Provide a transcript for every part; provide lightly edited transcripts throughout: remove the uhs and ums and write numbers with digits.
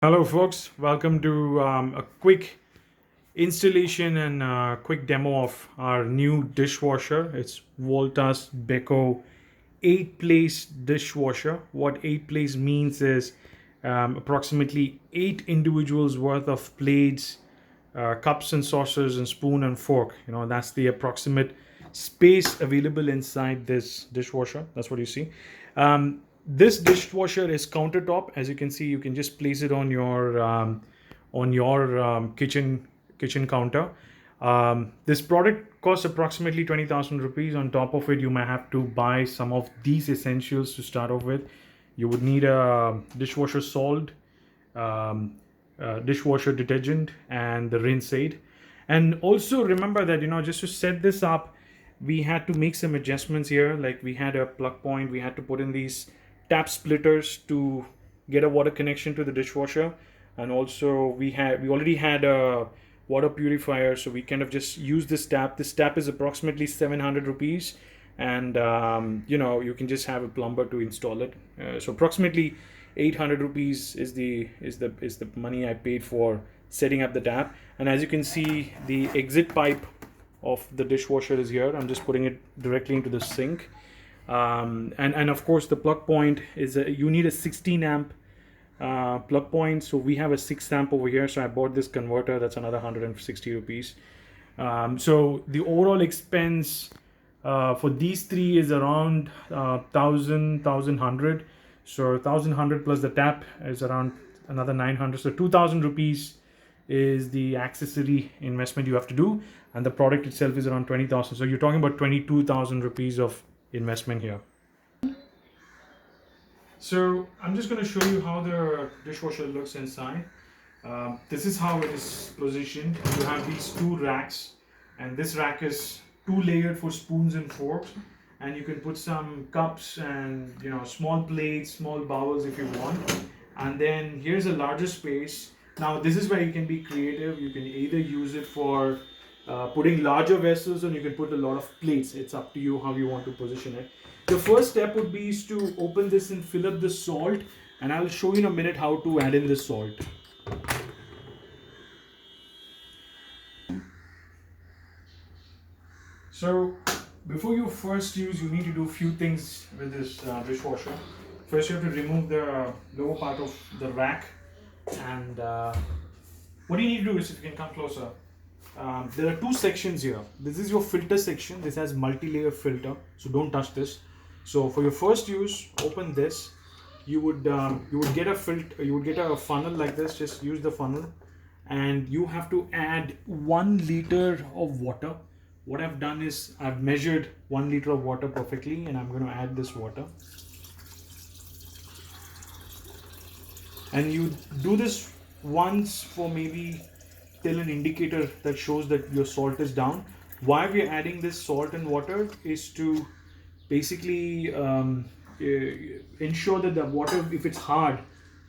Hello folks, welcome to a quick installation and quick demo of our new dishwasher. It's Voltas Beko 8-place dishwasher. What 8-place means is approximately 8 individuals worth of plates, cups and saucers and spoon and fork. That's the approximate space available inside this dishwasher. That's what you see. This dishwasher is countertop. As you can see, you can just place it on your kitchen counter. This product costs approximately 20,000 rupees. On top of it, you might have to buy some of these essentials to start off with. You would need a dishwasher salt, dishwasher detergent, and the rinse aid. And also remember that just to set this up, we had to make some adjustments here. Like we had a plug point, we had to put in these tap splitters to get a water connection to the dishwasher, and also we already had a water purifier, so we kind of just use this tap. This tap is approximately 700 rupees, and you can just have a plumber to install it. So approximately 800 rupees is the money I paid for setting up the tap. And as you can see, the exit pipe of the dishwasher is here. I'm just putting it directly into the sink. And of course the plug point is you need a 16 amp plug point. So we have a 6 amp over here, so I bought this converter. That's another 160 rupees. So the overall expense for these three is around 1100. So 1100 plus the tap is around another 900. So 2000 rupees is the accessory investment you have to do, and the product itself is around 20,000. So you're talking about 22,000 rupees of investment here. So I'm just going to show you how the dishwasher looks inside. This is how it is positioned. You have these two racks, and this rack is two layered for spoons and forks, and you can put some cups and small plates, small bowls if you want. And then here's a larger space. Now this is where you can be creative. You can either use it for putting larger vessels, or you can put a lot of plates. It's up to you how you want to position it. The first step would be is to open this and fill up the salt, and I'll show you in a minute how to add in the salt. So before you first use, you need to do a few things with this dishwasher. First, you have to remove the lower part of the rack, and what you need to do is, if you can come closer, there are two sections here. This is your filter section. This has multi-layer filter, so don't touch this. So for your first use, open this. You would get a filter. You would get a funnel like this. Just use the funnel, and you have to add 1 liter of water. What I've done is I've measured 1 liter of water perfectly, and I'm going to add this water. And you do this once for maybe till an indicator that shows that your salt is down. Why we're adding this salt and water is to basically ensure that the water, if it's hard,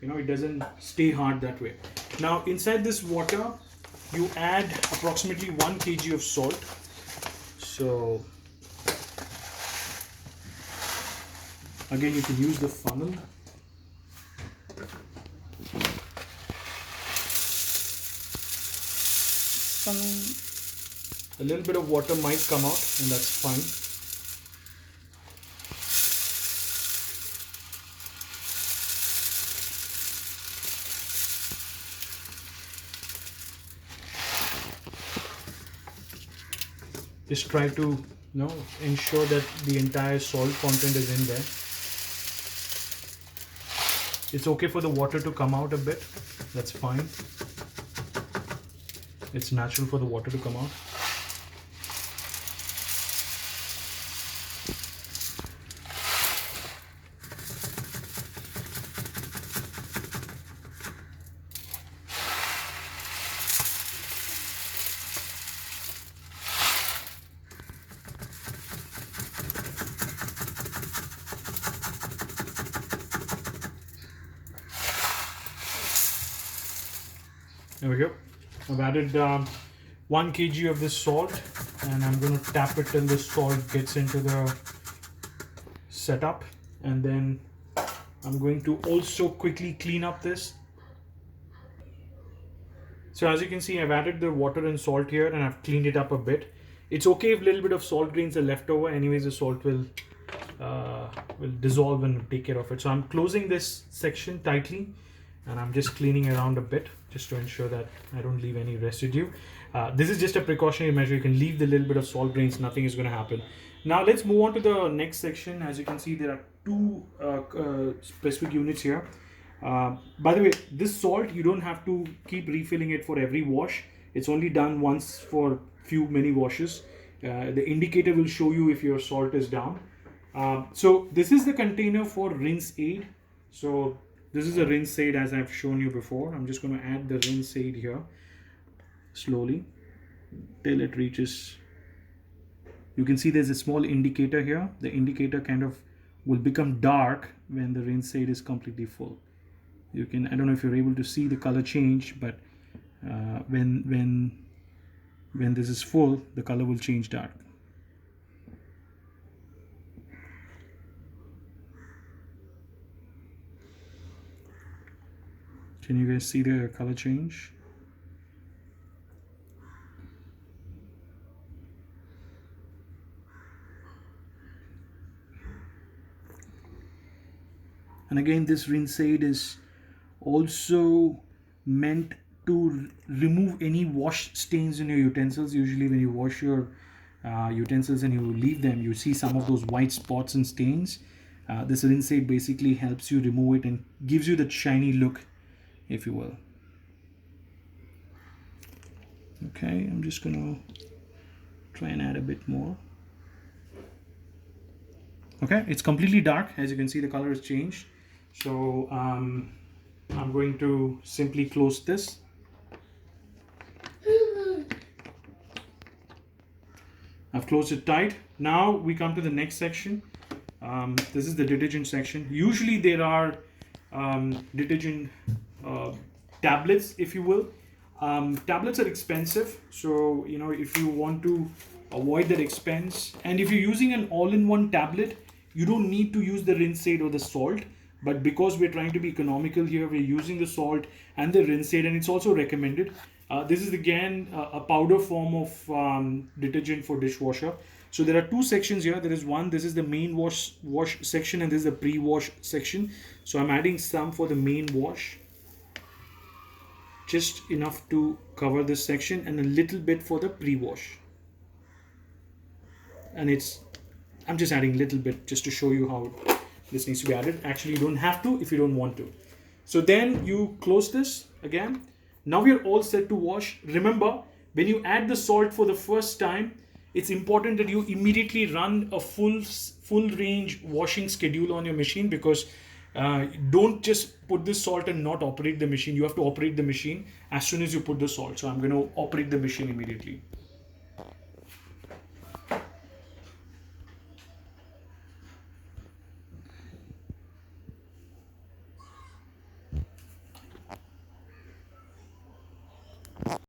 it doesn't stay hard that way. Now inside this water, you add approximately 1 kg of salt. So again, you can use the funnel. A little bit of water might come out, and that's fine. Just try to ensure that the entire salt content is in there. It's okay for the water to come out a bit. That's fine. It's natural for the water to come out. There we go. I've added 1 kg of this salt, and I'm going to tap it till the salt gets into the setup, and then I'm going to also quickly clean up this. So as you can see, I've added the water and salt here and I've cleaned it up a bit. It's okay if a little bit of salt grains are left over. Anyways, the salt will dissolve and take care of it. So I'm closing this section tightly and I'm just cleaning around a bit just to ensure that I don't leave any residue. This is just a precautionary measure. You can leave the little bit of salt grains, nothing is going to happen. Now let's move on to the next section. As you can see, there are two specific units here. By the way, this salt, you don't have to keep refilling it for every wash. It's only done once for many washes. The indicator will show you if your salt is down. So this is the container for rinse aid. So this is a rinse aid as I've shown you before. I'm just going to add the rinse aid here slowly till it reaches. You can see there's a small indicator here. The indicator kind of will become dark when the rinse aid is completely full. You can, I don't know if you're able to see the color change, but when this is full, the color will change dark. Can you guys see the color change? And again, this rinse aid is also meant to remove any wash stains in your utensils. Usually when you wash your utensils and you leave them, you see some of those white spots and stains. This rinse aid basically helps you remove it and gives you that shiny look, if you will. Okay, I'm just gonna try and add a bit more. Okay, it's completely dark. As you can see, the color has changed. So I'm going to simply close this. I've closed it tight. Now we come to the next section. This is the detergent section. Usually there are detergent tablets, if you will. Tablets are expensive, so you know, if you want to avoid that expense, and if you're using an all-in-one tablet, you don't need to use the rinse aid or the salt. But because we're trying to be economical here, we're using the salt and the rinse aid, and it's also recommended. This is again a powder form of detergent for dishwasher. So there are two sections here. There is one, this is the main wash section, and this is the pre-wash section. So I'm adding some for the main wash, just enough to cover this section, and a little bit for the pre-wash. And I'm just adding a little bit just to show you how this needs to be added. Actually, you don't have to if you don't want to. So then you close this again. Now we are all set to wash. Remember, when you add the salt for the first time, it's important that you immediately run a full range washing schedule on your machine, because don't just put the salt and not operate the machine. You have to operate the machine as soon as you put the salt. So I'm going to operate the machine immediately.